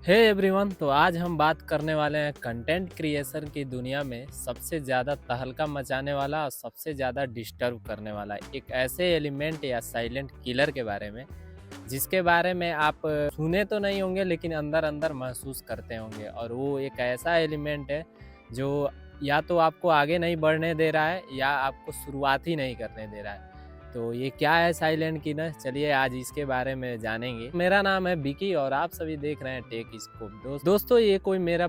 Hey everyone, तो आज हम बात करने वाले हैं कंटेंट क्रिएशन की दुनिया में सबसे ज़्यादा तहलका मचाने वाला और सबसे ज़्यादा डिस्टर्ब करने वाला एक ऐसे एलिमेंट या साइलेंट किलर के बारे में, जिसके बारे में आप सुने तो नहीं होंगे लेकिन अंदर अंदर महसूस करते होंगे। और वो एक ऐसा एलिमेंट है जो या तो आपको आगे नहीं बढ़ने दे रहा है या आपको शुरुआत ही नहीं करने दे रहा है। तो ये क्या है साइलेंट किलर, चलिए आज इसके बारे में जानेंगे। मेरा नाम है बिकी और आप सभी देख रहे हैं टेक स्कोप। दोस्तों, ये कोई मेरा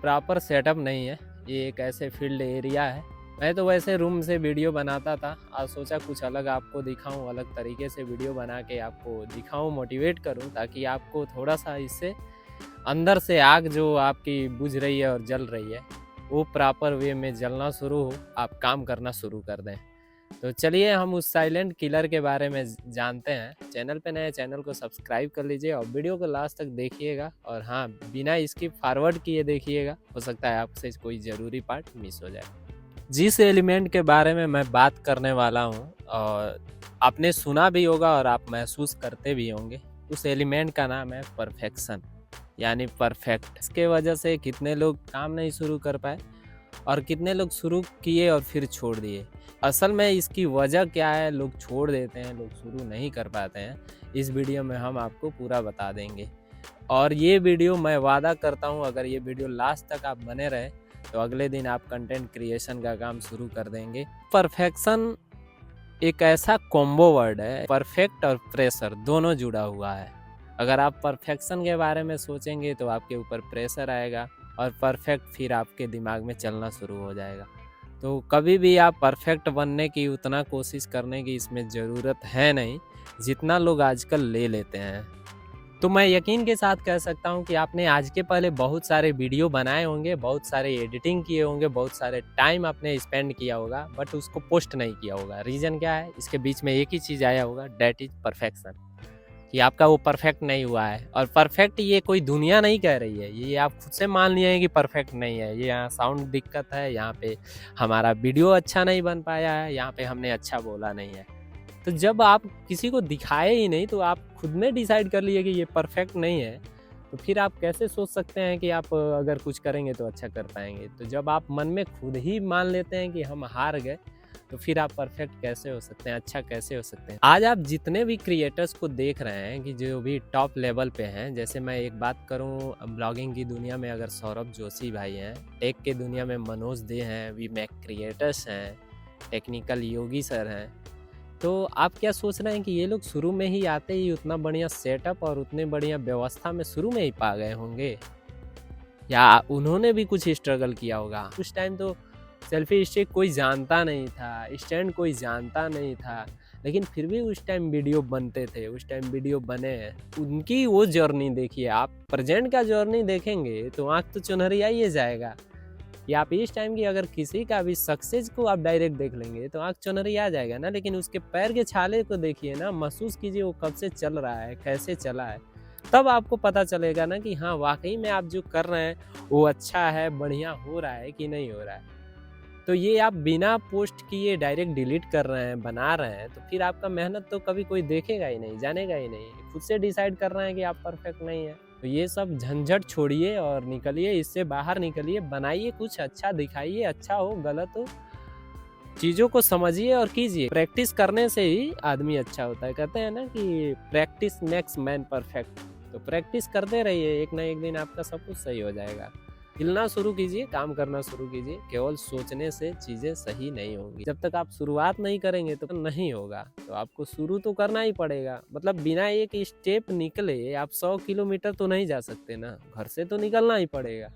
प्रॉपर सेटअप नहीं है, ये एक ऐसे फील्ड एरिया है। मैं तो वैसे रूम से वीडियो बनाता था, आज सोचा कुछ अलग आपको दिखाऊं, अलग तरीके से वीडियो बना के आपको दिखाऊं, मोटिवेट करूं, ताकि आपको थोड़ा सा इससे अंदर से आग जो आपकी बुझ रही है और जल रही है वो प्रॉपर वे में जलना शुरू हो, आप काम करना शुरू कर दें। तो चलिए हम उस साइलेंट किलर के बारे में जानते हैं। चैनल पे नए, चैनल को सब्सक्राइब कर लीजिए और वीडियो को लास्ट तक देखिएगा। और हाँ, बिना इसकी फॉरवर्ड किए देखिएगा, हो सकता है आपसे कोई ज़रूरी पार्ट मिस हो जाए। जिस एलिमेंट के बारे में मैं बात करने वाला हूँ और आपने सुना भी होगा और आप महसूस करते भी होंगे, उस एलिमेंट का नाम है परफेक्शन, यानी परफेक्ट। इसके वजह से कितने लोग काम नहीं शुरू कर पाए और कितने लोग शुरू किए और फिर छोड़ दिए। असल में इसकी वजह क्या है, लोग छोड़ देते हैं, लोग शुरू नहीं कर पाते हैं, इस वीडियो में हम आपको पूरा बता देंगे। और ये वीडियो मैं वादा करता हूँ, अगर ये वीडियो लास्ट तक आप बने रहे तो अगले दिन आप कंटेंट क्रिएशन का काम शुरू कर देंगे। परफेक्शन एक ऐसा कॉम्बो वर्ड है, परफेक्ट और प्रेशर दोनों जुड़ा हुआ है। अगर आप परफेक्शन के बारे में सोचेंगे तो आपके ऊपर प्रेशर आएगा और परफेक्ट फिर आपके दिमाग में चलना शुरू हो जाएगा। तो कभी भी आप परफेक्ट बनने की उतना कोशिश करने की इसमें ज़रूरत है नहीं जितना लोग आजकल ले लेते हैं। तो मैं यकीन के साथ कह सकता हूँ कि आपने आज के पहले बहुत सारे वीडियो बनाए होंगे, बहुत सारे एडिटिंग किए होंगे, बहुत सारे टाइम आपने स्पेंड किया होगा, बट उसको पोस्ट नहीं किया होगा। रीज़न क्या है? इसके बीच में एक ही चीज़ आया होगा, डैट इज़ परफेक्शन, कि आपका वो परफेक्ट नहीं हुआ है। और परफेक्ट ये कोई दुनिया नहीं कह रही है, ये आप खुद से मान लिए हैं कि परफेक्ट नहीं है। ये यहाँ साउंड दिक्कत है, यहाँ पे हमारा वीडियो अच्छा नहीं बन पाया है, यहाँ पे हमने अच्छा बोला नहीं है। तो जब आप किसी को दिखाए ही नहीं तो आप खुद में डिसाइड कर लिए कि ये परफेक्ट नहीं है, तो फिर आप कैसे सोच सकते हैं कि आप अगर कुछ करेंगे तो अच्छा कर पाएंगे। तो जब आप मन में खुद ही मान लेते हैं कि हम हार गए, तो फिर आप परफेक्ट कैसे हो सकते हैं, अच्छा कैसे हो सकते हैं। आज आप जितने भी क्रिएटर्स को देख रहे हैं कि जो भी टॉप लेवल पे हैं, जैसे मैं एक बात करूं, ब्लॉगिंग की दुनिया में अगर सौरभ जोशी भाई हैं, टेक की दुनिया में मनोज दे हैं, वी मैक क्रिएटर्स हैं, टेक्निकल योगी सर हैं, तो आप क्या सोच रहे हैं कि ये लोग शुरू में ही आते ही उतना बढ़िया सेटअप और उतने बढ़िया व्यवस्था में शुरू में ही पा गए होंगे, या उन्होंने भी कुछ स्ट्रगल किया होगा? उस टाइम तो सेल्फी स्टिक कोई जानता नहीं था, स्टैंड कोई जानता नहीं था, लेकिन फिर भी उस टाइम वीडियो बनते थे, उस टाइम वीडियो बने हैं। उनकी वो जर्नी देखिए, आप प्रेजेंट का जर्नी देखेंगे तो आँख तो चुनहरी ही जाएगा। कि आप इस टाइम की अगर किसी का भी सक्सेस को आप डायरेक्ट देख लेंगे तो आँख चुनहरी आ जाएगा ना, लेकिन उसके पैर के छाले को देखिए ना, महसूस कीजिए वो कब से चल रहा है, कैसे चला है, तब आपको पता चलेगा ना कि हाँ वाकई में आप जो कर रहे हैं वो अच्छा है, बढ़िया हो रहा है कि नहीं हो रहा है। तो ये आप बिना पोस्ट किए डायरेक्ट डिलीट कर रहे हैं, बना रहे हैं, तो फिर आपका मेहनत तो कभी कोई देखेगा ही नहीं, जानेगा ही नहीं। खुद से डिसाइड कर रहे हैं कि आप परफेक्ट नहीं है। तो ये सब झंझट छोड़िए और निकलिए, इससे बाहर निकलिए, बनाइए कुछ अच्छा, दिखाइए, अच्छा हो गलत हो, चीज़ों को समझिए और कीजिए। प्रैक्टिस करने से ही आदमी अच्छा होता है। कहते हैं ना कि प्रैक्टिस मेक्स मैन परफेक्ट। तो प्रैक्टिस करते रहिए, एक ना एक दिन आपका सब कुछ सही हो जाएगा। हिलना शुरू कीजिए, काम करना शुरू कीजिए। केवल सोचने से चीज़ें सही नहीं होंगी। जब तक आप शुरुआत नहीं करेंगे तो नहीं होगा। तो आपको शुरू तो करना ही पड़ेगा। मतलब बिना एक स्टेप निकले आप 100 किलोमीटर तो नहीं जा सकते ना, घर से तो निकलना ही पड़ेगा।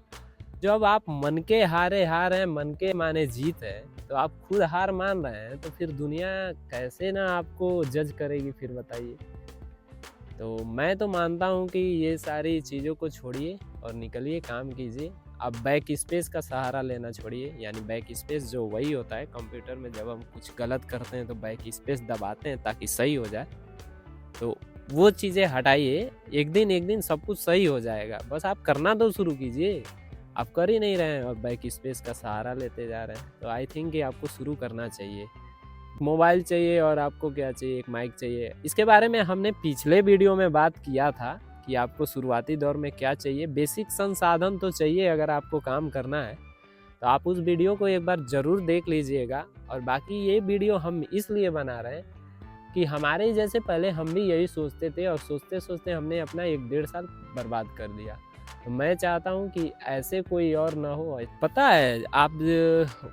जब आप मन के हारे हार हैं, मन के माने जीत है, तो आप खुद हार मान रहे हैं, तो फिर दुनिया कैसे ना आपको जज करेगी, फिर बताइए। तो मैं तो मानता हूँ कि ये सारी चीज़ों को छोड़िए और निकलिए, काम कीजिए। आप बैक स्पेस का सहारा लेना छोड़िए, यानी बैक स्पेस जो वही होता है कंप्यूटर में, जब हम कुछ गलत करते हैं तो बैक स्पेस दबाते हैं ताकि सही हो जाए। तो वो चीज़ें हटाइए, एक दिन सब कुछ सही हो जाएगा। बस आप करना तो शुरू कीजिए, आप कर ही नहीं रहे हैं और बैक स्पेस का सहारा लेते जा रहे हैं। तो आई थिंक कि आपको शुरू करना चाहिए। मोबाइल चाहिए और आपको क्या चाहिए, एक माइक चाहिए। इसके बारे में हमने पिछले वीडियो में बात किया था कि आपको शुरुआती दौर में क्या चाहिए। बेसिक संसाधन तो चाहिए अगर आपको काम करना है, तो आप उस वीडियो को एक बार ज़रूर देख लीजिएगा। और बाकी ये वीडियो हम इसलिए बना रहे हैं कि हमारे जैसे पहले हम भी यही सोचते थे और सोचते सोचते हमने अपना 1-1.5 साल बर्बाद कर दिया। तो मैं चाहता हूँ कि ऐसे कोई और ना हो। पता है आप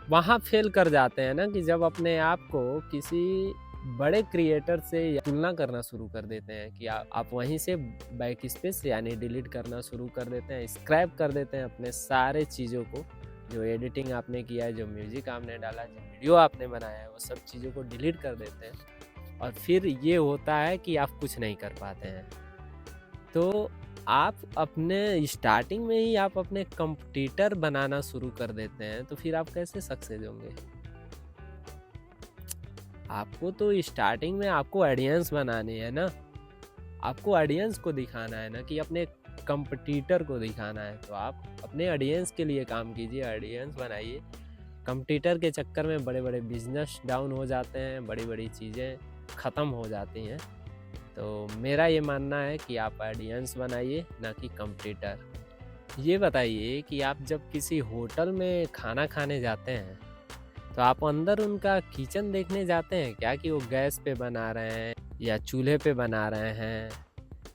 वहाँ फेल कर जाते हैं ना कि जब अपने आप को किसी बड़े क्रिएटर से तुलना करना शुरू कर देते हैं कि आप वहीं से बैक स्पेस यानी डिलीट करना शुरू कर देते हैं, स्क्रैप कर देते हैं अपने सारे चीज़ों को, जो एडिटिंग आपने किया है, जो म्यूजिक आपने डाला, जो वीडियो आपने बनाया है, वो सब चीज़ों को डिलीट कर देते हैं। और फिर ये होता है कि आप कुछ नहीं कर पाते हैं। तो आप अपने स्टार्टिंग में ही आप अपने कंपटीटर बनाना शुरू कर देते हैं, तो फिर आप कैसे सक्सेस होंगे? आपको तो स्टार्टिंग में आपको ऑडियंस बनानी है ना, आपको ऑडियंस को दिखाना है ना, कि अपने कंपटीटर को दिखाना है। तो आप अपने ऑडियंस के लिए काम कीजिए, ऑडियंस बनाइए। कंपटीटर के चक्कर में बड़े बड़े बिजनेस डाउन हो जाते हैं, बड़ी बड़ी चीज़ें ख़त्म हो जाती हैं। तो मेरा ये मानना है कि आप ऑडियंस बनाइए, ना कि कंपटीटर। ये बताइए कि आप जब किसी होटल में खाना खाने जाते हैं, तो आप अंदर उनका किचन देखने जाते हैं क्या, कि वो गैस पे बना रहे हैं या चूल्हे पे बना रहे हैं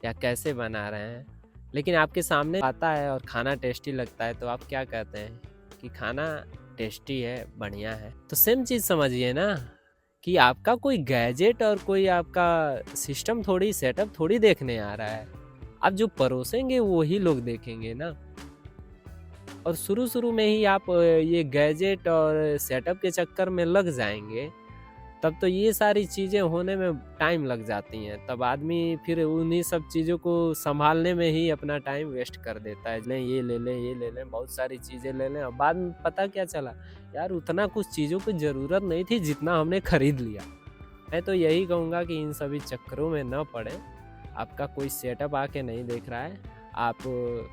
या कैसे बना रहे हैं? लेकिन आपके सामने आता है और खाना टेस्टी लगता है, तो आप क्या कहते हैं कि खाना टेस्टी है, बढ़िया है। तो सेम चीज़ समझिए ना, कि आपका कोई गैजेट और कोई आपका सिस्टम थोड़ी सेटअप थोड़ी देखने आ रहा है। आप जो परोसेंगे वो ही लोग देखेंगे ना। और शुरू में ही आप ये गैजेट और सेटअप के चक्कर में लग जाएंगे, तब तो ये सारी चीज़ें होने में टाइम लग जाती हैं। तब आदमी फिर उन्हीं सब चीज़ों को संभालने में ही अपना टाइम वेस्ट कर देता है। लें ये ले लें, ये ले लें, बहुत सारी चीज़ें ले लें, और बाद में पता क्या चला, यार उतना कुछ चीज़ों की ज़रूरत नहीं थी जितना हमने खरीद लिया। मैं तो यही कहूँगा कि इन सभी चक्करों में न पड़ें। आपका कोई सेटअप आके नहीं देख रहा है, आप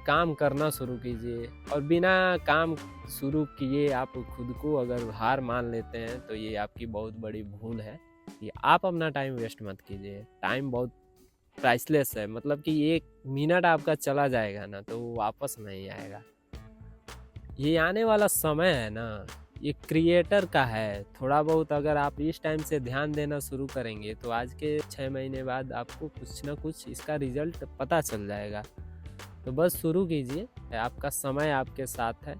काम करना शुरू कीजिए। और बिना काम शुरू किए आप खुद को अगर हार मान लेते हैं, तो ये आपकी बहुत बड़ी भूल है। कि आप अपना टाइम वेस्ट मत कीजिए। टाइम बहुत प्राइसलेस है, मतलब कि 1 मिनट आपका चला जाएगा ना, तो वो वापस नहीं आएगा। ये आने वाला समय है ना, ये क्रिएटर का है। थोड़ा बहुत अगर आप इस टाइम से ध्यान देना शुरू करेंगे, तो आज के 6 महीने बाद आपको कुछ ना कुछ इसका रिजल्ट पता चल जाएगा। तो बस शुरू कीजिए, आपका समय आपके साथ है।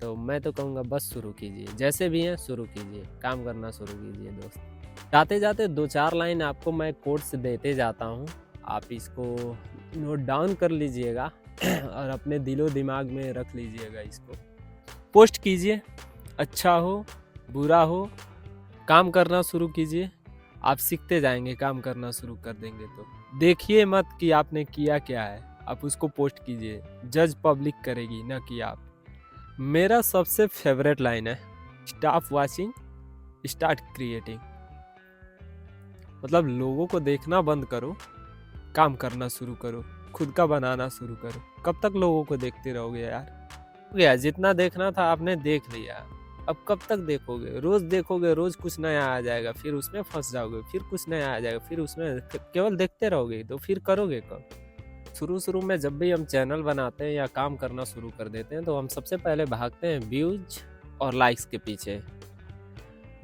तो मैं तो कहूँगा बस शुरू कीजिए, जैसे भी हैं शुरू कीजिए, काम करना शुरू कीजिए दोस्त। जाते जाते 2-4 लाइन आपको मैं कोट्स देते जाता हूँ, आप इसको नोट डाउन कर लीजिएगा और अपने दिलो दिमाग में रख लीजिएगा। इसको पोस्ट कीजिए, अच्छा हो बुरा हो, काम करना शुरू कीजिए। आप सीखते जाएंगे, काम करना शुरू कर देंगे तो। देखिए मत कि आपने किया क्या है, आप उसको पोस्ट कीजिए। जज पब्लिक करेगी, ना कि आप। मेरा सबसे फेवरेट लाइन है, स्टॉप वाचिंग स्टार्ट क्रिएटिंग। मतलब लोगों को देखना बंद करो, काम करना शुरू करो, खुद का बनाना शुरू करो। कब तक लोगों को देखते रहोगे यार? हो गया, जितना देखना था आपने देख लिया, अब कब तक देखोगे? रोज देखोगे, रोज कुछ नया आ जाएगा, फिर उसमें फंस जाओगे, फिर कुछ नया आ जाएगा, फिर उसमें केवल देखते रहोगे, तो फिर करोगे कब? शुरू में जब भी हम चैनल बनाते हैं या काम करना शुरू कर देते हैं, तो हम सबसे पहले भागते हैं व्यूज और लाइक्स के पीछे,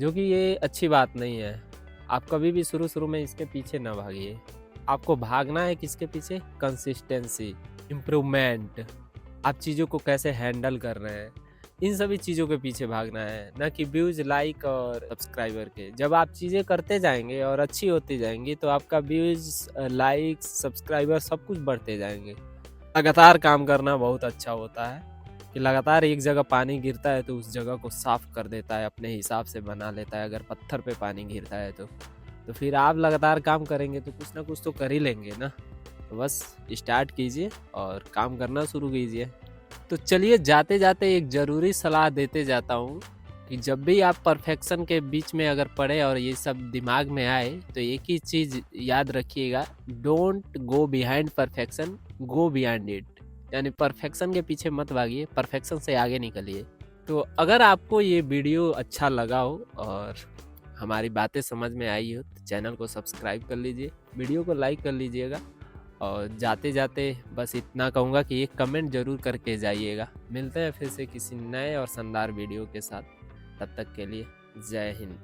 जो कि ये अच्छी बात नहीं है। आप कभी भी शुरू में इसके पीछे ना भागिए। आपको भागना है किसके पीछे? कंसिस्टेंसी, इम्प्रूवमेंट, आप चीज़ों को कैसे हैंडल कर रहे हैं, इन सभी चीज़ों के पीछे भागना है, ना कि व्यूज़, लाइक और सब्सक्राइबर के। जब आप चीज़ें करते जाएंगे और अच्छी होती जाएंगी, तो आपका व्यूज़, लाइक्स, सब्सक्राइबर सब कुछ बढ़ते जाएंगे। लगातार काम करना बहुत अच्छा होता है, कि लगातार एक जगह पानी गिरता है तो उस जगह को साफ़ कर देता है, अपने हिसाब से बना लेता है। अगर पत्थर पे पानी गिरता है तो फिर आप लगातार काम करेंगे तो कुछ ना कुछ तो कर ही लेंगे ना। तो बस स्टार्ट कीजिए और काम करना शुरू कीजिए। तो चलिए जाते जाते एक ज़रूरी सलाह देते जाता हूँ, कि जब भी आप परफेक्शन के बीच में अगर पड़े और ये सब दिमाग में आए, तो एक ही चीज़ याद रखिएगा, don't go behind perfection, go beyond it. यानी परफेक्शन के पीछे मत भागिए, परफेक्शन से आगे निकलिए। तो अगर आपको ये वीडियो अच्छा लगा हो और हमारी बातें समझ में आई हो, तो चैनल को सब्सक्राइब कर लीजिए, वीडियो को लाइक कर लीजिएगा और जाते जाते बस इतना कहूँगा कि एक कमेंट ज़रूर करके जाइएगा। मिलते हैं फिर से किसी नए और शानदार वीडियो के साथ। तब तक के लिए जय हिंद।